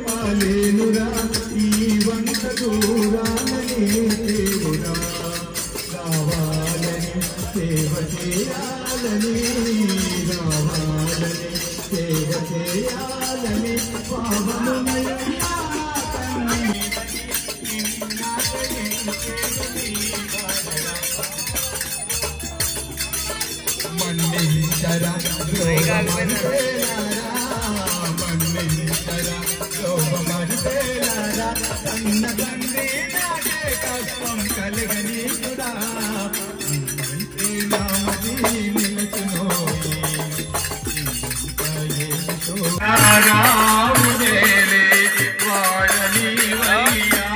పాలేనురా ఈ వంట దూరాలని దేవుడా రావాలని సేవ చేయాలని రావాలని సేవ చేయాలని పావనమయ్యా మన్నించరా మన్నించరా శోభమరిపేలారా కన్న తండ్రి నాకే కష్టం కలగనీయుడా నామది నిలచునోయి రాముదేలే వాడని వయ్యా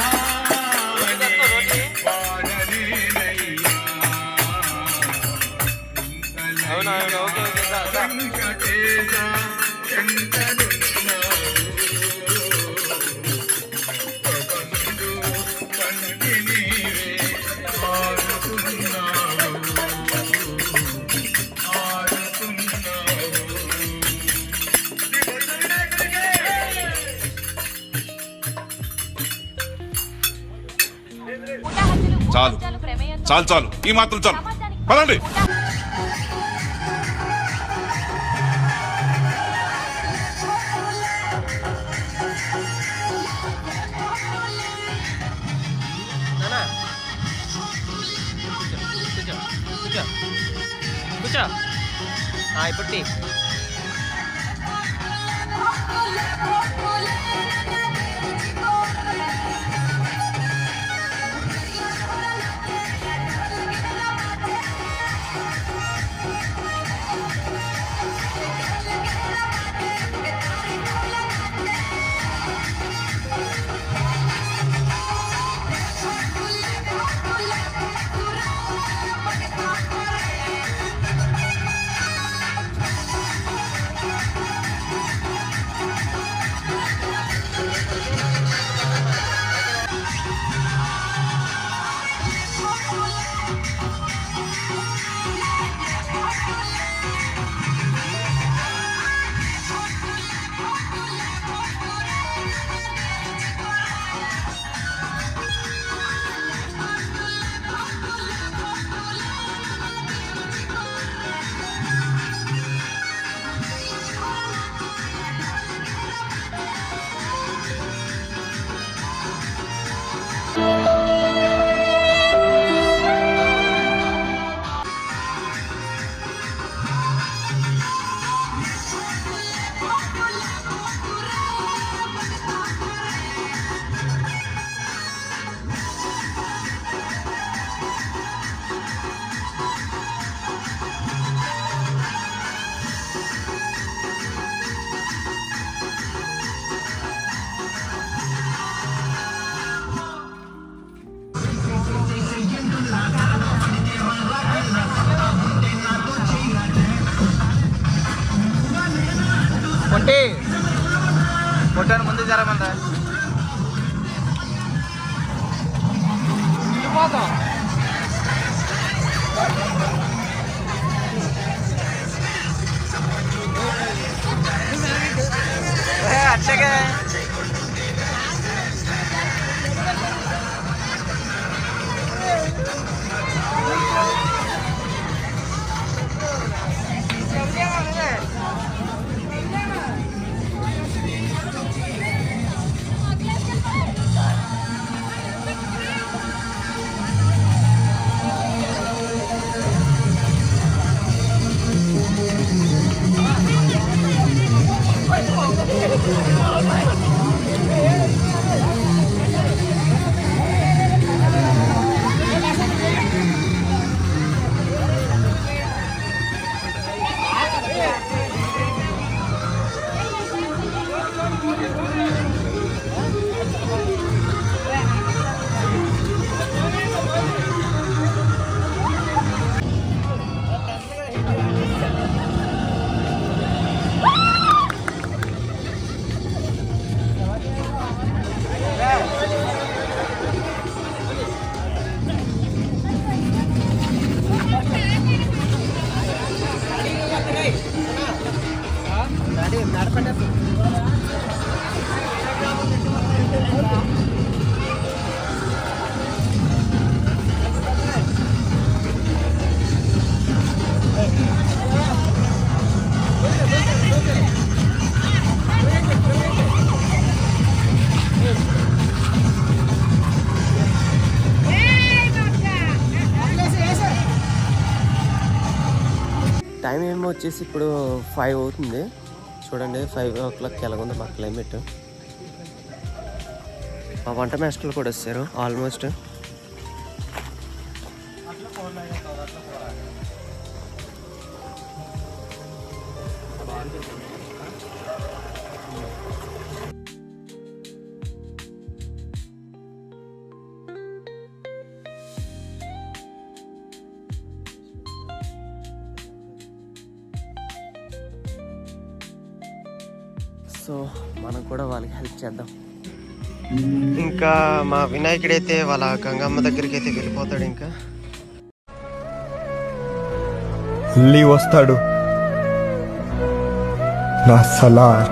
చాలు చాలు చాలు ఈ మాత్రం చాలు పదండి. ఇప్పుడు కొట్టాను ముందు జరగమందా అట్లాగే టైం ఏమో వచ్చేసి ఇప్పుడు 5 అవుతుంది. చూడండి 5 o'clock ఎలాగుంది మా క్లైమేట్. మా వంట మాస్టర్లు కూడా వచ్చారు ఆల్మోస్ట్. సో మనం కూడా వాళ్ళకి హెల్ప్ చేద్దాం. ఇంకా మా వినాయకుడైతే వాళ్ళ గంగమ్మ దగ్గరికి అయితే వెళ్ళిపోతాడు. ఇంకా వస్తాడు నా సలార్.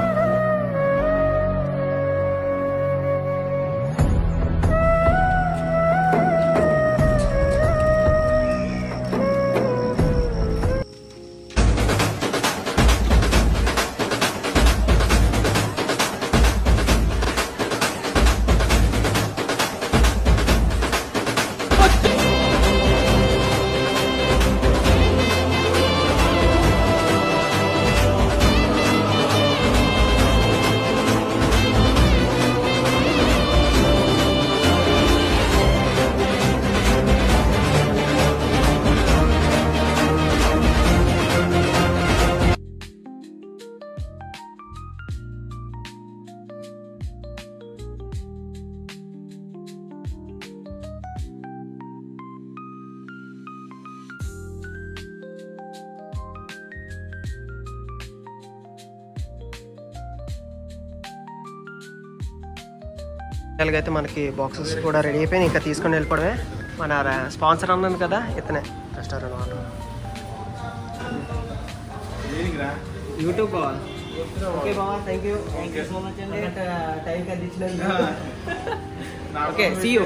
అయితే మనకి బాక్సెస్ కూడా రెడీ అయిపోయి ఇంకా తీసుకొని వెళ్ళిపోవడమే. మన స్పాన్సర్ అన్నాను కదా ఇతనే రెస్టారెంట్ వాళ్ళు. యూట్యూబ్ బావా. ఓకే బావా, థ్యాంక్ యూ సో మచ్ అండి టైంకి అందించినందుకు. Okay see you.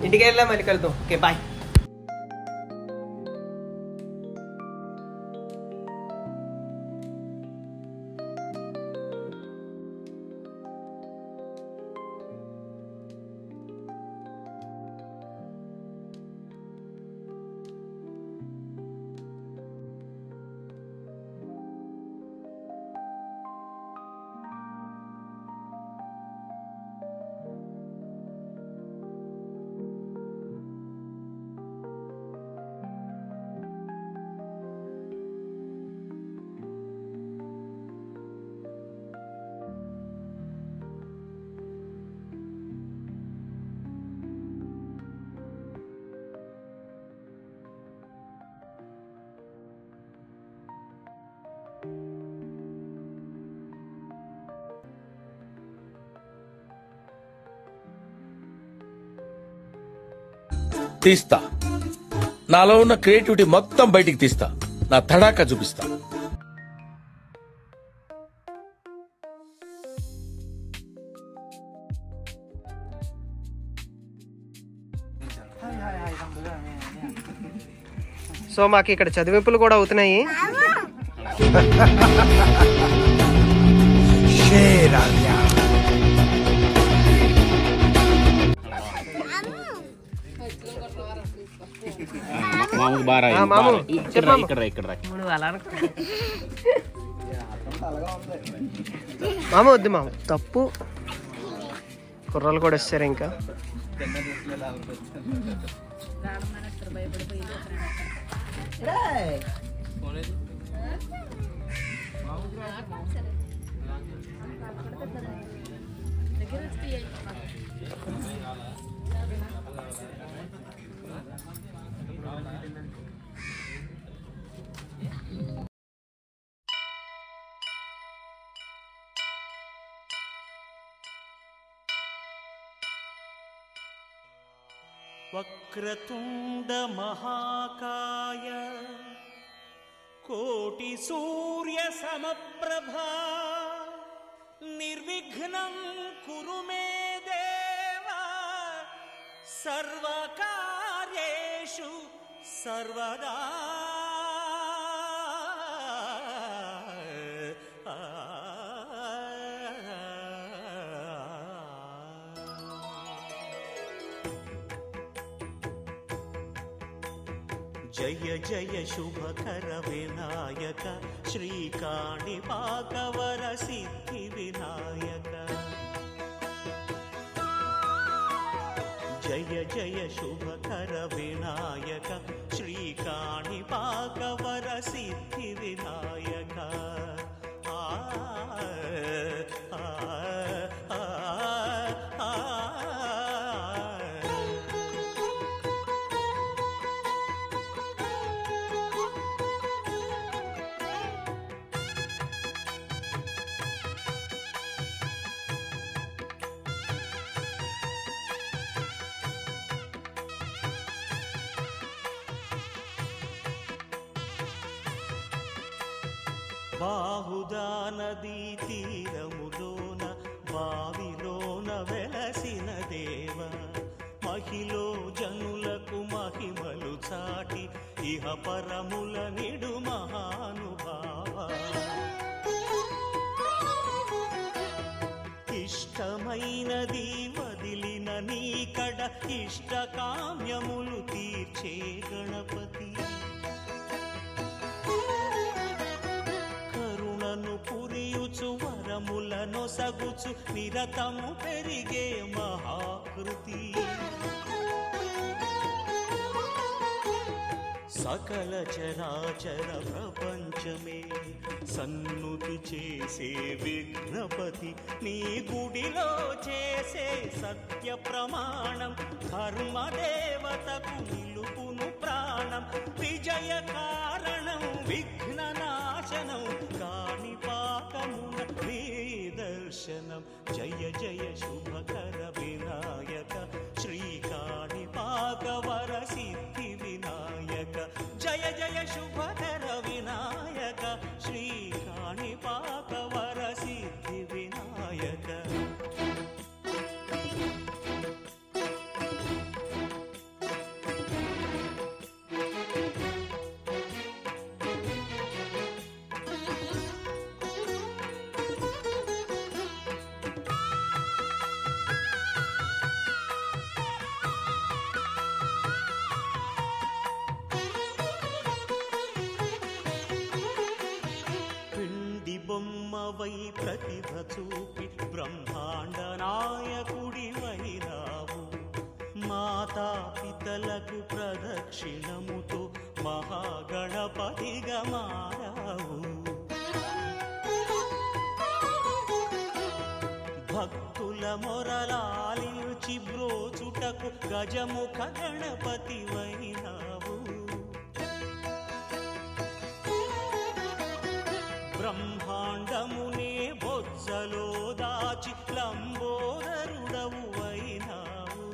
ఇంటికి వెళ్ళా మళ్ళీ కలుద్దాం. Okay bye. తీస్తా. నాలో ఉన్న క్రియేటివిటీ మొత్తం బయటికి తీస్తా. నా తడాకా చూపిస్తా. సో మాకు ఇక్కడ చదివింపులు కూడా అవుతున్నాయి. మామ వద్దు మామ, తప్పు. కుర్రాలు కూడా వచ్చారు. ఇంకా వక్రతుండ మహాకాయ కోటి సూర్య సమప్రభా నిర్విఘ్నం కురు మే దేవ సర్వకార్యేషు సర్వదా. జయ జయ శుభకర వినాయక శ్రీకాణిపాకవర సిద్ధి వినాయక జయ జయ శుభకర వినాయక శ్రీకాణిపాకవర సిద్ధి వినాయక బాహుదా నదీ తీరములోన బావిలోన వెలసిన దేవ మహిలో జనులకు మహిమలు చాటి ఇహ పరముల నిడు మహానుభావ ఇష్టమైనది వదిలిన నీకడ ఇష్ట కామ్యములు తీర్చే గణపతి పురియుచు వరములను సగుచు నిరతము పెరిగే మహాకృతి సకల చరాచర ప్రపంచమే సన్నుతి చేసే విఘ్నపతి నీ గుడిలో చేసే సత్య ప్రమాణం ధర్మదేవతకు నిలుపును ప్రాణం విజయ కారణం విఘ్న నాశనం కాణిపాకమున నీ దర్శనం జయ జయ శుభకర వినాయక శ్రీకాణిపాకవర సిద్ధి వినాయక జయ జయ శుభకర వినాయక శ్రీకాణిపాకవర సిద్ధి వినాయక బొమ్మవై ప్రతిభ చూపి బ్రహ్మాండ నాయకుడి వైరావు మాతా పితలకు ప్రదక్షిణముతో మహాగణపతిగా మారావు భక్తుల మొరలాలించి బ్రోచుటకు గజముఖ గణపతి వైరావు బ్రహ్మాండమునే బొజ్జలో దాచి లంబోదరుడవు అయినావు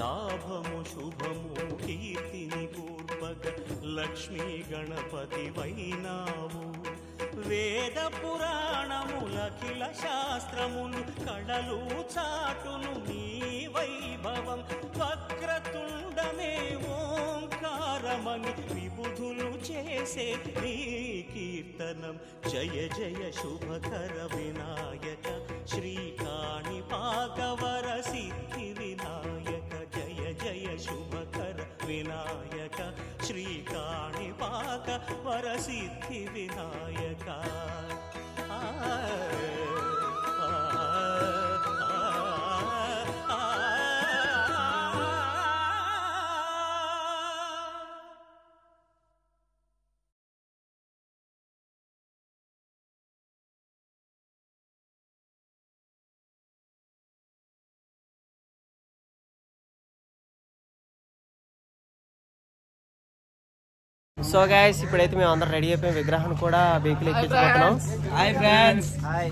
లాభము శుభము కీర్తిని పూర్వక లక్ష్మీ గణపతి వైనావు వేద పురాణములఖిల శాస్త్రములు కళలు చాటును నీ వైభవం వక్రతుండమే ఓంకారమని విబుధులు చేసే నీ కీర్తనం జయ జయ శుభకర వినాయక శ్రీకాణిపాకవర సిద్ధి వినాయక జయ జయ శుభకర వినాయక శ్రీకాణిపాకవర సిద్ధి వినాయక సో గైస్ ఇప్పుడైతే మేము అందరం రెడీ అయిపోయి విగ్రహాన్ని కూడా వెహికల్ ఎక్కించుకుంటున్నాం. Hi friends. హాయ్.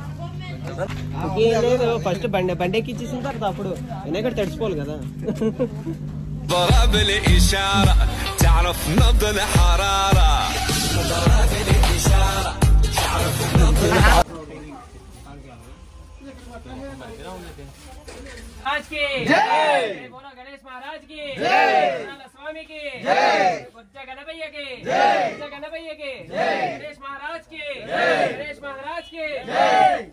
ఇంకేం లేదు, ఫస్ట్ బండి ఎక్కించేసిన తర్వాత అప్పుడు వినాయకుడు తడిచిపోవాలి కదా. महाराज की जय, बोलो गणेश महाराज की जय, स्वामी की जय, गुज्जा गणपैया की जय, गुज्जा गणपैया की जय, गणेश महाराज की जय, गणेश महाराज की जय.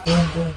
Boom, boom.